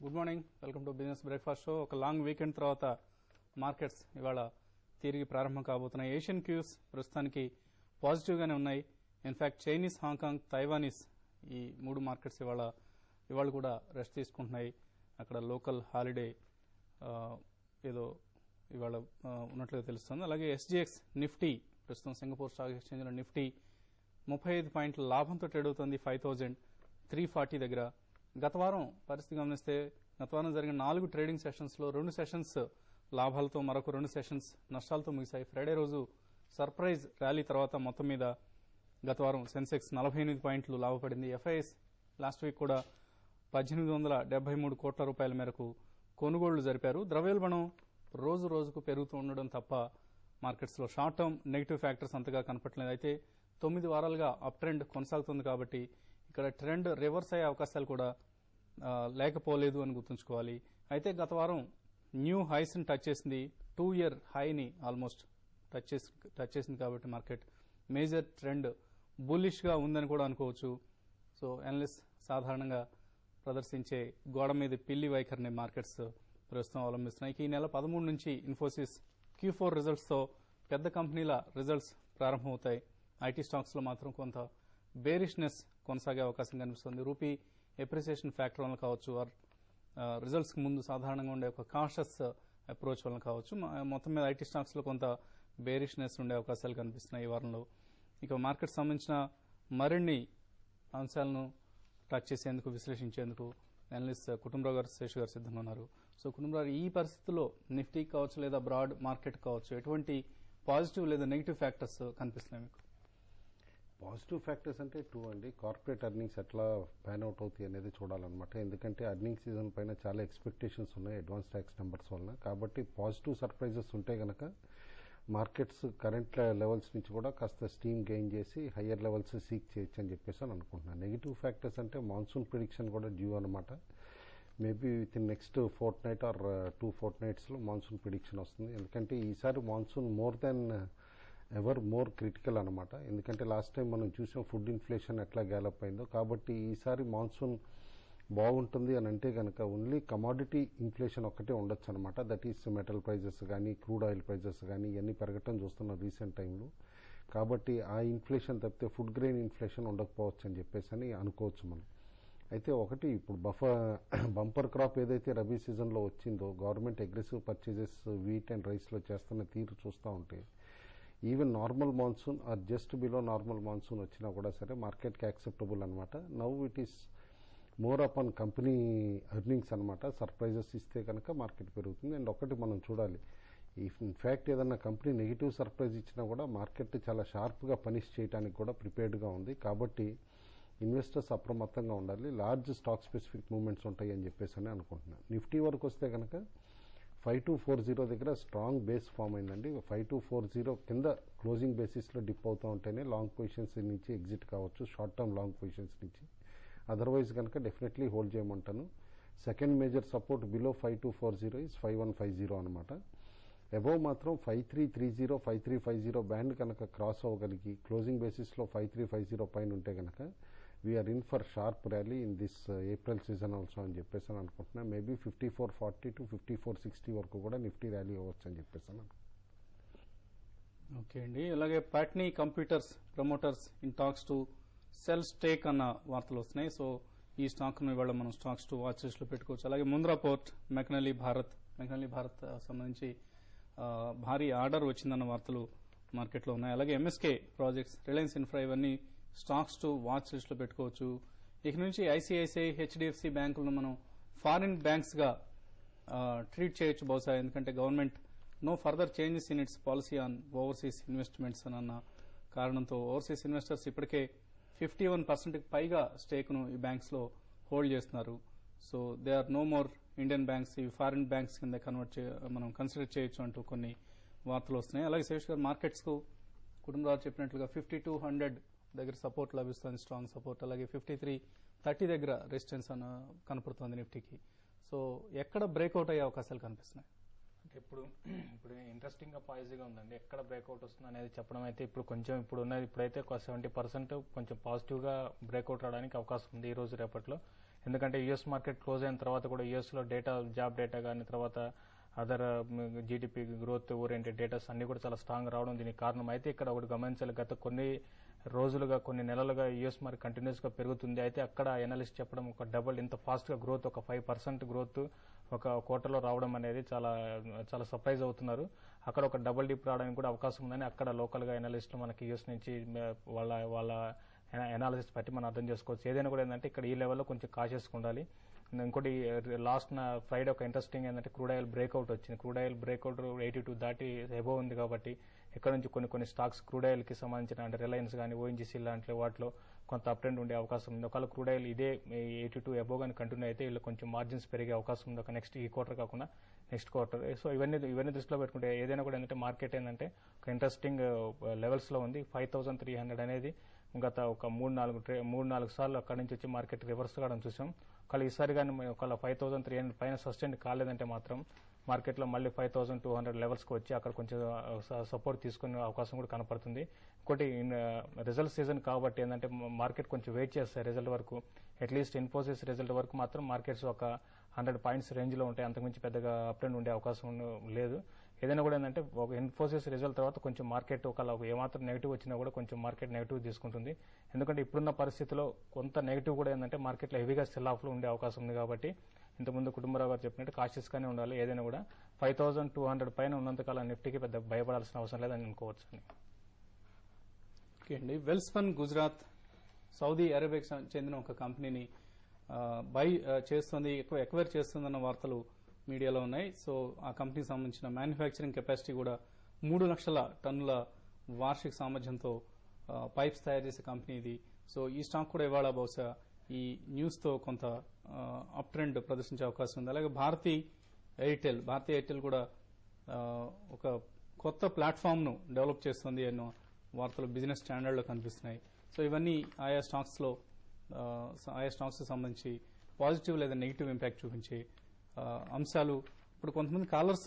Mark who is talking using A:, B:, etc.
A: Good morning, welcome to business breakfast show. ఒక long weekend తర్వాత markets ఇవాళ తిరిగి ప్రారంభం కాబోతున్నాయి. ఏషియన్ క్యూస్ ప్రస్తుతానికి పాజిటివ్ గానే ఉన్నాయి. ఇన్ఫాక్ట్ చైనీస్, హాంకాంగ్, తైవానీస్ ఈ మూడు మార్కెట్స్ ఇవాళ కూడా రెస్ట్ తీసుకుంటున్నాయి. అక్కడ లోకల్ హాలిడే ఏదో ఇవాళ ఉన్నట్లుగా తెలుస్తుంది. అలాగే ఎస్జీఎక్స్ నిఫ్టీ ప్రస్తుతం సింగపూర్ స్టాక్ ఎక్స్చేంజ్ లో నిఫ్టీ 35 పాయింట్ల లాభంతో ట్రేడ్ అవుతుంది 5340 దగ్గర. గత వారం పరిస్థితి గమనిస్తే గత వారం జరిగిన 4 ట్రేడింగ్ సెషన్స్ లో 2 సెషన్స్ లాభాలతో, మరొక 2 సెషన్స్ నష్టాలతో ముగిశాయి. ఫ్రైడే రోజు సర్ప్రైజ్ ర్యాలీ తర్వాత మొత్తం మీద గత వారం సెన్సెక్స్ 48 పాయింట్లు లాభపడింది. ఎఫ్ఐఎస్ లాస్ట్ వీక్ కూడా 1873 కోట్ల రూపాయల మేరకు కొనుగోళ్లు జరిపారు. ద్రవ్యోల్బణం రోజు రోజుకు పెరుగుతూ ఉండడం తప్ప మార్కెట్స్ లో షార్ట్ టర్మ్ నెగిటివ్ ఫ్యాక్టర్స్ అంతగా కనపట్లేదు. అయితే 9 వారాలుగా అప్ ట్రెండ్ కొనసాగుతుంది కాబట్టి ఇక్కడ ట్రెండ్ రివర్స్ అయ్యే అవకాశాలు కూడా లేకపోలేదు అని గుర్తుంచుకోవాలి. అయితే గత వారం న్యూ హైస్ ని టచ్ చేసింది, 2 ఇయర్ హైని ఆల్మోస్ట్ టచ్ చేసింది కాబట్టి మార్కెట్ మేజర్ ట్రెండ్ బుల్లిష్ గా ఉందని కూడా అనుకోవచ్చు. సో అనలిస్ట్ సాధారణంగా ప్రదర్శించే గోడ మీద పిల్లి వైఖరిని మార్కెట్స్ ప్రస్తుతం అవలంబిస్తున్నాయి. ఈ నెల 13 నుంచి ఇన్ఫోసిస్ Q4 రిజల్ట్స్ తో పెద్ద కంపెనీల రిజల్ట్స్ ప్రారంభమవుతాయి. ఐటీ స్టాక్స్ లో మాత్రం కొంత బేరిష్నెస్ కొనసాగే అవకాశం కనిపిస్తుంది. రూపీ ఎప్రిసియేషన్ ఫ్యాక్టర్ వల్ల కావచ్చు, రిజల్ట్స్ కు ముందు సాధారణంగా ఉండే ఒక కాషస్ అప్రోచ్ వల్ల కావచ్చు, మొత్తం మీద ఐటీ స్టాక్స్ లో కొంత బేరిష్నెస్ ఉండే అవకాశాలు కనిపిస్తున్నాయి ఈ వారంలో. ఇక మార్కెట్ సంబంధించిన మరిన్ని అంశాలను టచ్ చేసేందుకు, విశ్లేషించేందుకు అనలిస్ట్ కుటుంబరావు గారు, శేషు గారు సిద్ధంగా ఉన్నారు. సో కుటుంబరావు, ఈ పరిస్థితుల్లో నిఫ్టీ కావచ్చు లేదా బ్రాడ్ మార్కెట్ కావచ్చు, ఎటువంటి పాజిటివ్ లేదా నెగిటివ్ ఫ్యాక్టర్స్ కనిపిస్తున్నాయి మీకు?
B: పాజిటివ్ ఫ్యాక్టర్స్ అంటే 2 అండి. కార్పొరేట్ ఎర్నింగ్స్ ఎట్లా ప్యాన్ అవుట్ అవుతాయి అనేది చూడాలన్నమాట. ఎందుకంటే ఎర్నింగ్ సీజన్ పైన చాలా ఎక్స్పెక్టేషన్స్ ఉన్నాయి అడ్వాన్స్ ట్యాక్స్ నెంబర్స్ వలన. కాబట్టి పాజిటివ్ సర్ప్రైజెస్ ఉంటే గనక మార్కెట్స్ కరెంట్ లెవెల్స్ నుంచి కూడా కాస్త స్టీమ్ గెయిన్ చేసి హయ్యర్ లెవెల్స్ సీక్ చేయొచ్చు అని చెప్పేసి అని అనుకుంటున్నాను. నెగిటివ్ ఫ్యాక్టర్స్ అంటే మాన్సూన్ ప్రిడిక్షన్ కూడా డ్యూ అనమాట. Maybe with in next fort night are 2 fortnights లో మాన్సూన్ ప్రిడిక్షన్ వస్తుంది. ఎందుకంటే ఈసారి monsoon more than ever more critical అనమాట. ఎందుకంటే లాస్ట్ టైం మనం చూసాం ఫుడ్ ఇన్ఫ్లేషన్ ఎట్లా గ్యాలప్ అయిందో. కాబట్టి ఈసారి మాన్సూన్ బాగుంటుంది అని అంటే కనుక ఓన్లీ కమాడిటీ ఇన్ఫ్లేషన్ ఒక్కటే ఉండొచ్చు అనమాట. దట్ ఈస్ మెటల్ ప్రైజెస్ కానీ, క్రూడ్ ఆయిల్ ప్రైజెస్ కానీ ఇవన్నీ పెరగటం చూస్తున్నాం రీసెంట్ టైంలో. కాబట్టి ఆ ఇన్ఫ్లేషన్ తప్పితే ఫుడ్ గ్రెయిన్ ఇన్ఫ్లేషన్ ఉండకపోవచ్చు అని చెప్పేసి అని అనుకోవచ్చు మనం. అయితే ఒకటి, ఇప్పుడు బంపర్ క్రాప్ ఏదైతే రబీ సీజన్లో వచ్చిందో, government aggressive purchases wheat and రైస్లో చేస్తున్న తీరు చూస్తూ ఉంటే even normal monsoon or just below normal monsoon వచ్చినా కూడా సరే మార్కెట్కి యాక్సెప్టబుల్ అనమాట. Now it is more up on company earnings అనమాట. సర్ప్రైజెస్ ఇస్తే కనుక మార్కెట్ పెరుగుతుంది. అండ్ ఒకటి మనం చూడాలి, ఇన్ఫ్యాక్ట్ ఏదన్నా కంపెనీ నెగిటివ్ సర్ప్రైజ్ ఇచ్చినా కూడా మార్కెట్ చాలా షార్ప్గా పనిష్ చేయడానికి కూడా ప్రిపేర్డ్గా ఉంది. కాబట్టి ఇన్వెస్టర్స్ అప్రమత్తంగా ఉండాలి. లార్జ్ స్టాక్ స్పెసిఫిక్ మూవ్మెంట్స్ ఉంటాయి అని చెప్పేసి అని అనుకుంటున్నాను. నిఫ్టీ వరకు వస్తే కనుక 5240 దగ్గర స్ట్రాంగ్ బేస్ ఫామ్ అయిందండి. 5240 కింద క్లోజింగ్ బేసిస్లో డిప్ అవుతూ ఉంటేనే లాంగ్ పొజిషన్స్ నుంచి ఎగ్జిట్ కావచ్చు, షార్ట్ టర్మ్ లాంగ్ పొజిషన్స్ నుంచి. అదర్వైజ్ కనుక డెఫినెట్లీ హోల్డ్ చేయమంటాను. Second major support below 5240 is 5150 అనమాట. అబోవ్ మాత్రం 5330, 5350 బ్యాండ్ కనుక క్రాస్ అవ్వగలిగి క్లోజింగ్ బేసిస్లో 5350 పైన ఉంటే కనుక we're in for sharp rally in this April season also అని చెప్పేసి అని అనుకుంటున్నా. మేబీ 5440 to 5460 వరకు కూడా నిఫ్టీ ర్యాలీ అవ్వచ్చు అని చెప్పేసి అని.
A: ఓకే అండి. అలాగే Patny computers promoters in talks to cell stake అన్న వార్తలు వస్తున్నాయి. సో ఈ స్టాక్ ను ఇవాళ మనం స్టాక్స్ టు వాచ్ లిస్ట్ లో పెట్టుకోవచ్చు. అలాగే ముంద్రా పోర్ట్, మెకనలీ భారత్ సంబంధించి భారీ ఆర్డర్ వచ్చిందన్న వార్తలు మార్కెట్లో ఉన్నాయి. అలాగే ఎంఎస్కే ప్రాజెక్ట్స్, రిలయన్స్ ఇన్ఫ్రా ఇవన్నీ స్టాక్స్ టు వాచ్ లిస్ట్ లో పెట్టుకోవచ్చు. ఇక నుంచి ఐసిఐసిఐ, హెచ్డిఎఫ్సి బ్యాంకులను మనం ఫారిన్ బ్యాంక్స్ గా ట్రీట్ చేయొచ్చు బహుశా. ఎందుకంటే government no further changes in its policy on overseas investments అన్న కారణంతో ఓవర్సీస్ ఇన్వెస్టర్స్ ఇప్పటికే 51% పైగా స్టేక్ ను ఈ బ్యాంక్స్ లో హోల్డ్ చేస్తున్నారు. So they are no more Indian banks, ఈ ఫారిన్ బ్యాంక్స్ కింద మనం కన్సిడర్ చేయొచ్చు అంటూ కొన్ని వార్తలు వస్తున్నాయి. అలాగే శేష్ గారు, మార్కెట్స్ కు కుటుంబరావు చెప్పినట్లుగా 5200 దగ్గర సపోర్ట్ లభిస్తుంది, స్ట్రాంగ్ సపోర్ట్. అలాగే 5330 దగ్గర రెసిస్టెన్స్ కనపడుతోంది నిఫ్టీకి. సో ఎక్కడ బ్రేక్అవుట్ అయ్యే అవకాశాలు కనిపిస్తున్నాయి?
C: అంటే ఇప్పుడు ఇంట్రెస్టింగ్ గా పాజిటివ్ గా ఉందండి. ఎక్కడ బ్రేక్అవుట్ వస్తుంది అనేది చెప్పడం అయితే ఇప్పుడైతే 70% కొంచెం పాజిటివ్ గా బ్రేక్అవుట్ రావడానికి అవకాశం ఉంది ఈ రోజు రేపట్లో. ఎందుకంటే యూఎస్ మార్కెట్ క్లోజ్ అయిన తర్వాత కూడా యూఎస్లో జాబ్ డేటా కానీ తర్వాత other GDP growth oriented datas అన్ని కూడా చాలా స్ట్రాంగ్ రావడం దీనికి కారణం. అయితే ఇక్కడ ఒకటి గమనించాలి, గత కొన్ని రోజులుగా కొన్ని నెలలుగా యూఎస్ మార్కెట్ కంటిన్యూస్ గా పెరుగుతుంది. అయితే అక్కడ ఎనలిస్ట్ చెప్పడం ఒక డబుల్ ఇంత ఫాస్ట్ గా గ్రోత్ ఒక 5% గ్రోత్ ఒక క్వార్టర్లో రావడం అనేది చాలా చాలా సర్ప్రైజ్ అవుతున్నారు. అక్కడ ఒక డబుల్ డిప్ రావడానికి కూడా అవకాశం ఉందని అక్కడ లోకల్ గా ఎనలిస్టులు మనకి యూఎస్ నుంచి వాళ్ళ ఎనాలిసిస్ బట్టి మనం అర్థం చేసుకోవచ్చు. ఏదైనా కూడా ఏంటంటే ఇక్కడ ఈ లెవెల్లో కొంచెం కాషియస్గా ఉండాలి. ఇంకోటి లాస్ట్ ఫ్రైడే ఒక ఇంట్రెస్టింగ్ ఏంటంటే క్రూడ్ ఆయిల్ బ్రేక్అవుట్ వచ్చింది. క్రూడ్ ఆయిల్ బ్రేక్అవుట్ 82 దాటి ఎబో ఉంది కాబట్టి ఇక్కడ నుంచి కొన్ని స్టాక్స్ క్రూడ్ ఆయిల్ కి సంబంధించిన అంటే రిలయన్స్ కానీ ఓఎన్జీసీ లాంటి వాటిలో కొంత అప్ ట్రెండ్ ఉండే అవకాశం ఉంది. ఒకవేళ క్రూడ్ ఆయిల్ ఇదే 82 ఎబో కానీ కంటిన్యూ అయితే వీళ్ళు కొంచెం మార్జిన్స్ పెరిగే అవకాశం ఉంది. ఒక నెక్స్ట్ ఈ క్వార్టర్ కాకుండా నెక్స్ట్ క్వార్టర్. సో ఇవన్నీ దృష్టిలో పెట్టుకుంటే ఏదైనా కూడా ఏంటంటే మార్కెట్ ఏంటంటే ఒక ఇంట్రెస్టింగ్ లెవెల్స్ లో ఉంది. 5300 అనేది గత ఒక 3-4 సార్లు అక్కడి నుంచి వచ్చి మార్కెట్ రివర్స్ కావడం చూసాం. ఒకవేళ ఈసారి కానీ ఒకవేళ 5300 పైన సస్టైన్ కాలేదంటే మాత్రం మార్కెట్లో మళ్ళీ 5200 లెవెల్స్కి వచ్చి అక్కడ కొంచెం సపోర్ట్ తీసుకునే అవకాశం కూడా కనపడుతుంది. ఇంకోటి రిజల్ట్ సీజన్ కాబట్టి ఏంటంటే మార్కెట్ కొంచెం వెయిట్ చేస్తాయి రిజల్ట్ వరకు. అట్లీస్ట్ ఇన్ఫోసిస్ రిజల్ట్ వరకు మాత్రం మార్కెట్స్ ఒక 100 పాయింట్స్ రేంజ్లో ఉంటాయి. అంతకుమించి పెద్దగా అప్ ట్రెండ్ ఉండే అవకాశం లేదు. ఏదైనా కూడా ఏంటంటే ఒక ఇన్ఫోసిస్ రిజల్ట్ తర్వాత కొంచెం మార్కెట్ ఒకవేళ ఏమాత్రం నెగిటివ్ వచ్చినా కూడా కొంచెం మార్కెట్ నెగిటివ్ తీసుకుంటుంది. ఎందుకంటే ఇప్పుడున్న పరిస్థితిలో కొంత నెగిటివ్ కూడా ఏంటంటే మార్కెట్లో హెవీగా సెల్ ఆఫ్లో ఉండే అవకాశం ఉంది. కాబట్టి ఇంతకుముందు కుటుంబరావు గారు చెప్పినట్టు కాషియస్గానే ఉండాలి. ఏదైనా కూడా 5200 పైన ఉన్నంతకాలం నిఫ్టీకి పెద్ద భయపడాల్సిన అవసరం లేదని అనుకోవచ్చు.
A: ఓకే అండి. వెల్స్పన్ గుజరాత్ సౌదీ అరేబియాకి చెందిన ఒక కంపెనీని బై చేస్తుంది, ఎక్వైర్ చేస్తుందన్న వార్తలు మీడియాలో ఉన్నాయి. సో ఆ కంపెనీకి సంబంధించిన మ్యానుఫ్యాక్చరింగ్ కెపాసిటీ కూడా 3 లక్షల టన్నుల వార్షిక సామర్థ్యంతో పైప్స్ తయారు చేసే కంపెనీ ఇది. సో ఈ స్టాక్ కూడా ఇవాళ బహుశా ఈ న్యూస్తో కొంత అప్ ట్రెండ్ ప్రదర్శించే అవకాశం ఉంది. అలాగే భారతీ ఎయిర్టెల్ కూడా ఒక కొత్త ప్లాట్ఫామ్ను డెవలప్ చేస్తుంది అన్న వార్తలు బిజినెస్ స్టాండర్డ్లో కనిపిస్తున్నాయి. సో ఇవన్నీ ఆయా స్టాక్స్ సంబంధించి పాజిటివ్ లేదా నెగిటివ్ ఇంపాక్ట్ చూపించే అంశాలు. ఇప్పుడు కొంతమంది కాలర్స్